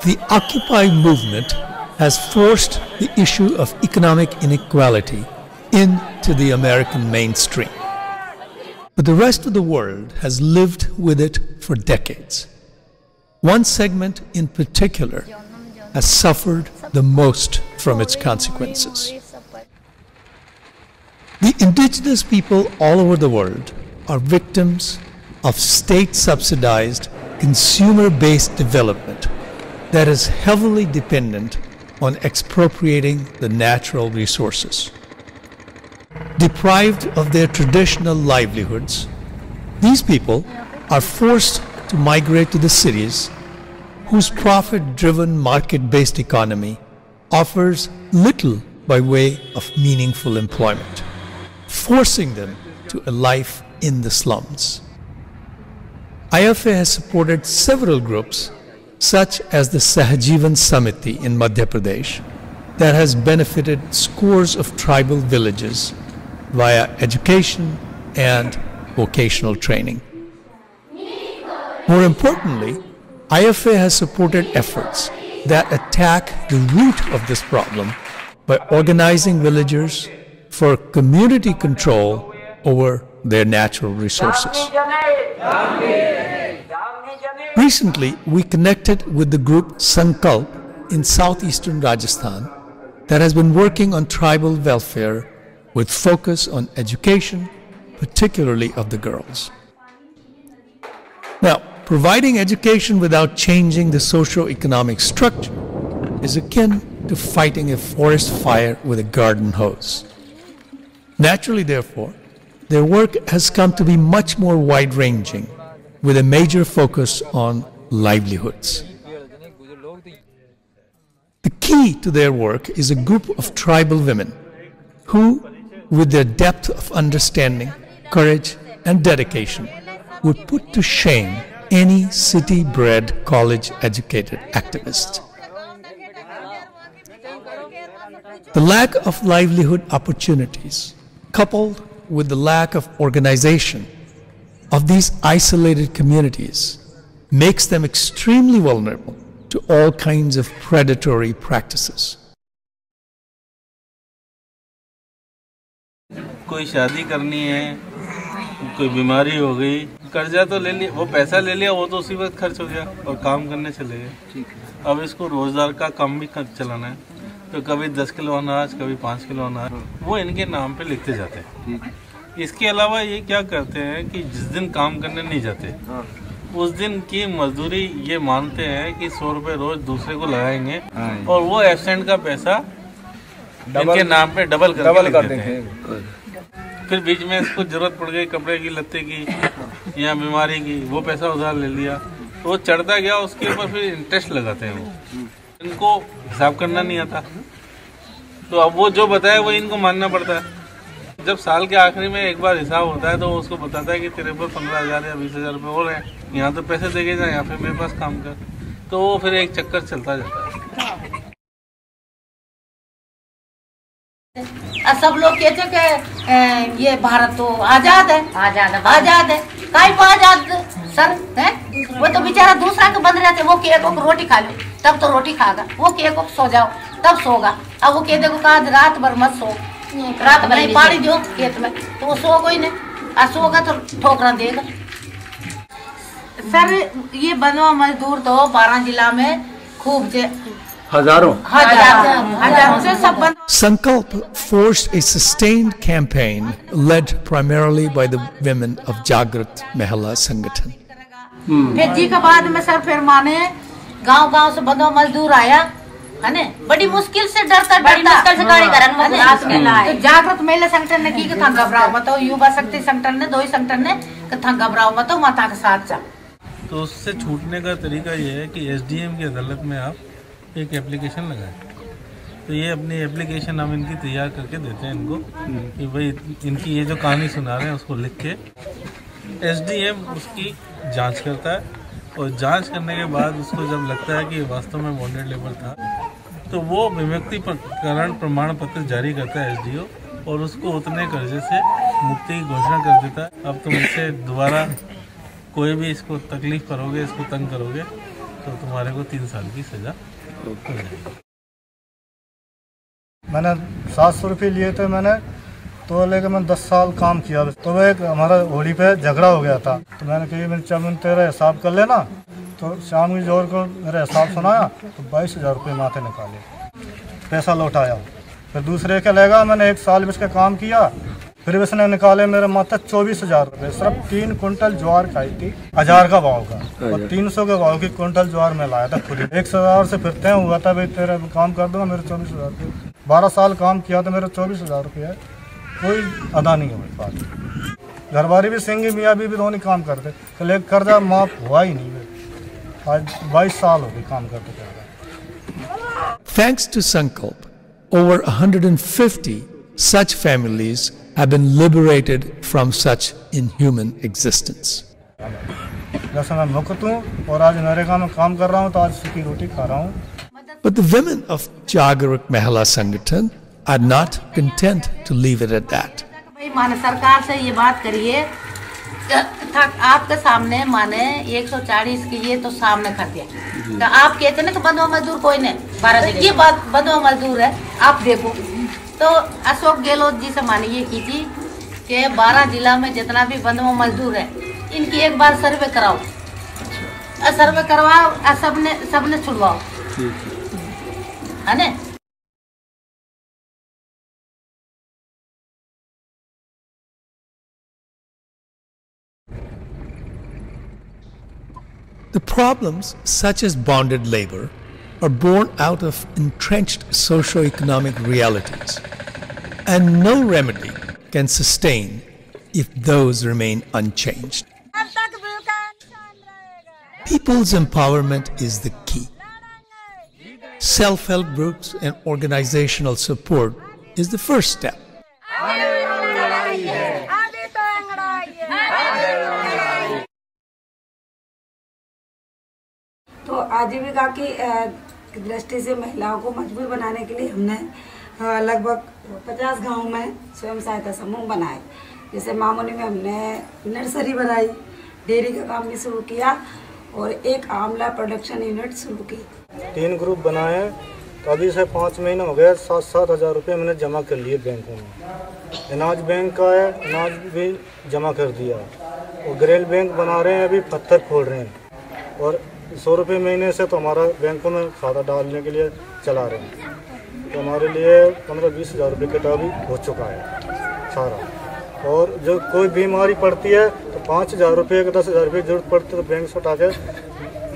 The Occupy movement has forced the issue of economic inequality into the American mainstream. But the rest of the world has lived with it for decades. One segment in particular has suffered the most from its consequences. The indigenous people all over the world are victims of state-subsidized, consumer-based development that is heavily dependent on expropriating the natural resources. Deprived of their traditional livelihoods, these people are forced to migrate to the cities whose profit-driven market-based economy offers little by way of meaningful employment, forcing them to a life in the slums. IFA has supported several groups such as the Sahajivan Samiti in Madhya Pradesh that has benefited scores of tribal villages via education and vocational training. More importantly, IFA has supported efforts that attack the root of this problem by organizing villagers for community control over their natural resources. Recently, we connected with the group Sankalp in southeastern Rajasthan that has been working on tribal welfare with focus on education, particularly of the girls. Now, providing education without changing the socio-economic structure is akin to fighting a forest fire with a garden hose. Naturally, therefore, their work has come to be much more wide-ranging, with a major focus on livelihoods. The key to their work is a group of tribal women who, with their depth of understanding, courage, and dedication, would put to shame any city-bred, college-educated activist. The lack of livelihood opportunities, coupled with the lack of organization of these isolated communities, makes them extremely vulnerable to all kinds of predatory practices. कोई शादी करनी है, कोई बीमारी हो गई, कर्जा तो ले लिया, वो पैसा ले लिया, वो तो उसी वक्त खर्च हो गया और काम करने चले गए। अब इसको रोजगार का काम भी चलाना है, तो कभी 10 किलो अनाज, कभी 5 किलो अनाज, वो इनके नाम पे लिखते जाते हैं। इसके अलावा ये क्या करते हैं कि जिस दिन काम करने नहीं जाते, उस दिन की मजदूरी ये मानते हैं कि 100 रुपए रोज दूसरे को लगाएंगे और वो एब्सेंट का पैसा इनके नाम पे डबल कर देते हैं। फिर बीच में इसको जरूरत पड़ गई कपड़े की, लत्ते की या बीमारी की, वो पैसा उधार ले लिया, तो वो चढ़ता गया, उसके ऊपर फिर इंटरेस्ट लगाते हैं। वो इनको हिसाब करना नहीं आता, तो अब वो जो बताए वो इनको मानना पड़ता है। जब साल के आखिरी में एक बार हिसाब होता है तो वो उसको बताता है कि तेरे पर 15,000 या 20,000 रुपये हो रहे हैं, यहाँ तो पैसे देके जा, या फिर मेरे पास काम कर, तो वो फिर एक चक्कर चलता जाता है। सब लोग कहते कि ये भारत तो आजाद है, आजाद है, काहे को आजाद सर है? वो तो बेचारा दूसरा के बंद रहते, वो कहे को रोटी खा लो तब तो रोटी खागा, वो कहे को सो जाओ तब सोगा। अब वो कहते को कहा रात भर मत सो, रात भर नहीं पानी दो खेत में, तो वो सो कोई नहीं, और सोगा तो ठोकरा देगा। सर ये बनवा मजदूर तो 12 जिला में खूब हजारों से सब बंद। Sankalp forced a sustained campaign led primarily by the women of Jagrat Mahila Sangathan. फिर जी के बाद में सर फिर माने गांव-गांव से बंदवा मजदूर आया, है ने, बड़ी मुश्किल से डरता से गाड़ी करन रात में लाए। तो जागृत महिला संगठन ने की था घबराओ मत, युवा शक्ति संगठन ने, दो ही संगठन ने कथा घबराओ मत, माता के साथ जा। तो उससे छूटने का तरीका ये है कि एसडीएम की अदालत में आप एक एप्लीकेशन लगाएं। तो ये अपनी एप्लीकेशन हम इनकी तैयार करके देते हैं इनको कि भाई इनकी ये जो कहानी सुना रहे हैं उसको लिख के एसडीएम उसकी जांच करता है, और जांच करने के बाद उसको जब लगता है कि वास्तव में बॉन्डेड लेबर था, तो वो विमुक्तिकरण प्रमाण पत्र जारी करता है एसडीओ, और उसको उतने कर्जे से मुक्ति की घोषणा कर देता है। अब तुम इससे दोबारा कोई भी इसको तकलीफ करोगे, इसको तंग करोगे तो तुम्हारे को 3 साल की सजा हो जाएगी। मैंने 700 रुपये लिए थे मैंने, तो लेकर मैंने 10 साल काम किया। तो वह एक हमारा होली पे झगड़ा हो गया था, तो मैंने कही मैंने चल तेरा हिसाब कर लेना। तो शाम की जोर को मेरा हिसाब सुनाया तो 22,000 रुपये माथे निकाले, पैसा लौटाया। फिर दूसरे के लेगा, मैंने 1 साल में इसका काम किया, फिर इसने निकाले मेरे माथे 24,000 रुपये। सिर्फ 3 कुंटल ज्वार खाई थी, 1000 का भाव का, और 300 के भाव की कुंटल ज्वार में लाया था खुद। 1,000 से फिर तय हुआ था भाई तेरा काम कर दूंगा, मेरे 24,000 रुपये। 12 साल काम किया तो मेरे 24,000 रुपये कोई अदा नहीं है मेरे पास। घरवारी भी सिंगी मियाँ भी दोनों काम करते, तो लेकिन कर्जा माफ हुआ ही नहीं। आज 22 साल हो गए काम करते करते। Thanks to Sankalp, over 150 such families have been liberated from such inhuman existence. जैसे मैं मुक्त हूँ और आज नरेगा में काम कर रहा हूँ, तो आज सूखी रोटी खा रहा हूँ। But the women of Jagarak Mahila Sangathan are not content to leave it at that. भाई माने सरकार से ये बात करिए, आपके सामने माने 140 की ये तो सामने कर दिया। तो आप कहते ना कि बंधुआ मजदूर कोई नहीं, 12 जिले की बात बंधुआ मजदूर है। आप देखो तो अशोक गहलोत जी से माने ये की थी कि 12 जिला में जितना भी बंधुआ मजदूर है इनकी एक बार सर्वे कराओ, सर्वे करवाओ, सबने छुड़वाओ, है ना। The problems, such as bonded labor, are born out of entrenched socio-economic realities, and no remedy can sustain if those remain unchanged. People's empowerment is the key. Self-help groups and organizational support is the first step. तो आजीविका की दृष्टि से महिलाओं को मजबूत बनाने के लिए हमने लगभग 50 गांव में स्वयं सहायता समूह बनाए। जैसे मामूली में हमने नर्सरी बनाई, डेयरी का काम भी शुरू किया और एक आमला प्रोडक्शन यूनिट शुरू की। 3 ग्रुप बनाए, तो अभी से 5 महीने हो गए। 7-7 हज़ार रुपये मैंने जमा कर लिए बैंकों में। अनाज बैंक का है, अनाज भी जमा कर दिया, और ग्रेल बैंक बना रहे हैं, अभी पत्थर खोल रहे हैं, और 100 रुपये महीने से तो हमारा बैंकों में खाता डालने के लिए चला रहे हैं। तो हमारे लिए 15-20 हज़ार रुपये का अभी हो चुका है सारा। और जो कोई बीमारी पड़ती है तो 5,000 रुपये का 10,000 रुपये की जरूरत पड़ती है, तो बैंक से उठा के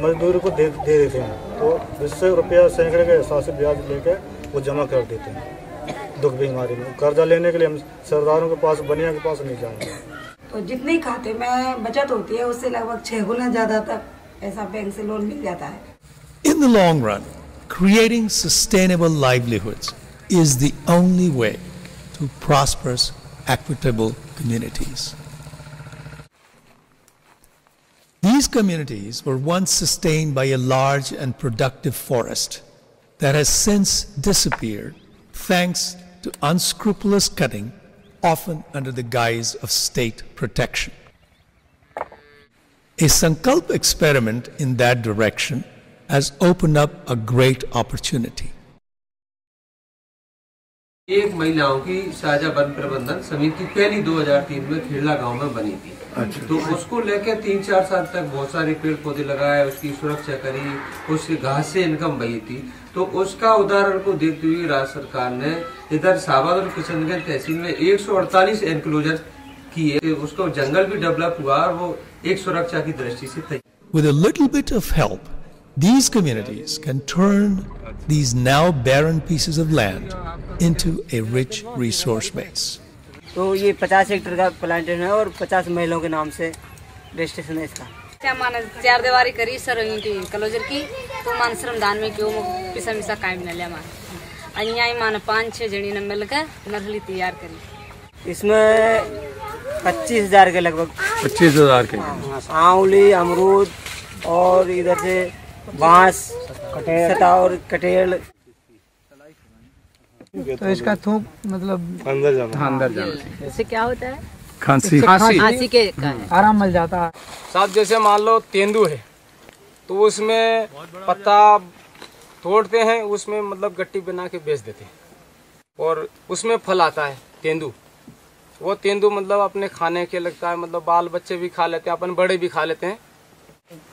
मजदूर को दे देते हैं। तो जिससे रुपया सैकड़े के हिसाब से ब्याज लेके वो जमा कर देते हैं। दुख बीमारी में कर्जा लेने के लिए हम सरदारों के पास, बनिया के पास नहीं जाएंगे। तो जितनी खाते में बचत होती है उससे लगभग 6 गुना ज़्यादा तक ऐसा बैंक से लोन मिल जाता है। In the long run, creating sustainable livelihoods is the only way to prosperous, equitable communities. These communities were once sustained by a large and productive forest that has since disappeared thanks to unscrupulous cutting, often under the guise of state protection. A Sankalp experiment in that direction has opened up a great opportunity. एक महिलाओं की साझा one प्रबंधन समिति पहली 2003 में खेड़ला गांव में बनी थी। अच्छा। तो उसको लेकर 3-4 साल तक बहुत सारे पेड़ पौधे लगाए, उसकी सुरक्षा करी, उससे घास से इनकम बही थी। तो उसका उदाहरण को देखते हुए राज्य सरकार ने इधर साबाद और किशनगंज तहसील में 148 एनक्लोजर किए। उसको जंगल भी डेवलप हुआ और वो एक सुरक्षा की दृष्टि से तैयार। With a little bit of help, these communities can turn these now barren pieces of land into a rich resource base. तो ये 50 हेक्टेयर का प्लांटेशन है और 50 महिलाओं के नाम से रजिस्ट्रेशन है इसका। माने 4 दीवारी करी सर की क्लोजर की, तो मान श्रमदान में क्यों पिसा मिसा काम न लिया मान यहाँ माने 5-6 जनी ने मिलकर नर्सरी तैयार करी। इसमें 25,000 के लगभग 25,000 के आंवली, अमरूद और इधर से बांस, सता और कटेल। तो इसका थूक मतलब अंदर जाना इससे क्या होता है? खांसी के आराम मिल जाता है। साहब जैसे मान लो तेंदू है तो उसमें पत्ता तोड़ते हैं, उसमें मतलब गट्टी बना के बेच देते हैं। और उसमें फल आता है तेंदू। वो तेंदू मतलब अपने खाने के लगता है, मतलब बाल बच्चे भी खा लेते हैं, अपन बड़े भी खा लेते हैं।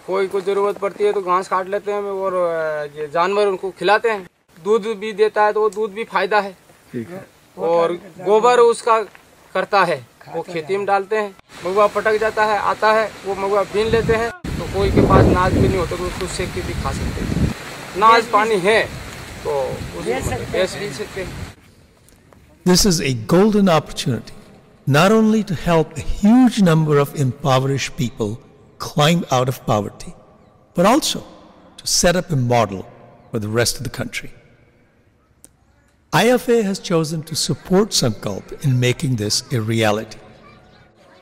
कोई को जरूरत पड़ती है तो घास काट लेते हैं और ये जानवर उनको खिलाते हैं। दूध भी देता है तो वो दूध भी फायदा है। और गोबर उसका करता है, वो खेती में डालते हैं। महुआ पटक जाता है, आता है, वो महुआ बीन लेते हैं। तो कोई के पास नाज भी नहीं होता तो उसको सेक के भी खा सकते हैं। नाज पानी है तो बेच भी सकते हैं। This is a golden opportunity not only to help a huge number of impoverished people climb out of poverty, but also to set up a model for the rest of the country. IFA has chosen to support Sankalp in making this a reality.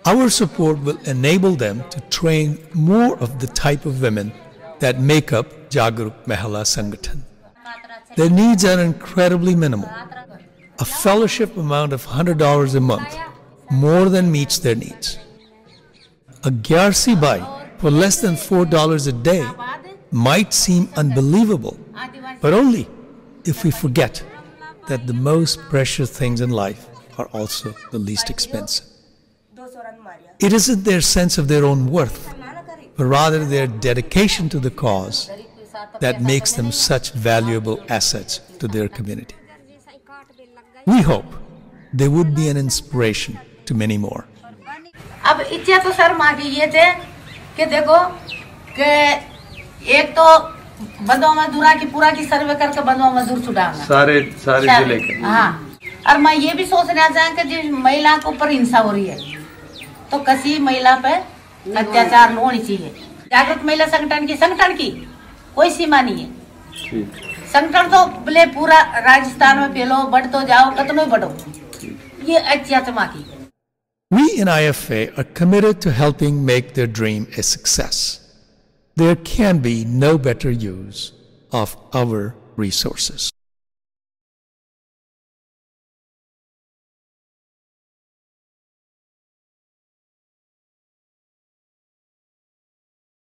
Our support will enable them to train more of the type of women that make up Jagruk Mahila Sangathan. Their needs are incredibly minimal. A fellowship amount of $100 a month more than meets their needs. A gyarsi bai for less than $4 a day might seem unbelievable, but only if we forget that the most precious things in life are also the least expensive. It isn't their sense of their own worth, but rather their dedication to the cause that makes them such valuable assets to their community. We hope they would be an inspiration to many more. अब इच्छा तो sir माँ की ये थे कि देखो कि एक तो बंधुआ मजदूरा की पूरा की सर्वे करके बंधुआ मजदूर छुड़ाना सारे जिले के। हाँ, और मैं ये भी सोचना चाहूँ कि जिस महिला के ऊपर हिंसा हो रही है तो किसी महिला पे अत्याचार न होनी चाहिए। जागरूक महिला संगठन की कोई सीमा नहीं है। संगठन तो बोले पूरा राजस्थान में फैलो, बढ़ तो जाओ, कतनो बढ़ो। ये अच्छा चमा की। We in IFA are committed to helping make their dream a success. There can be no better use of our resources.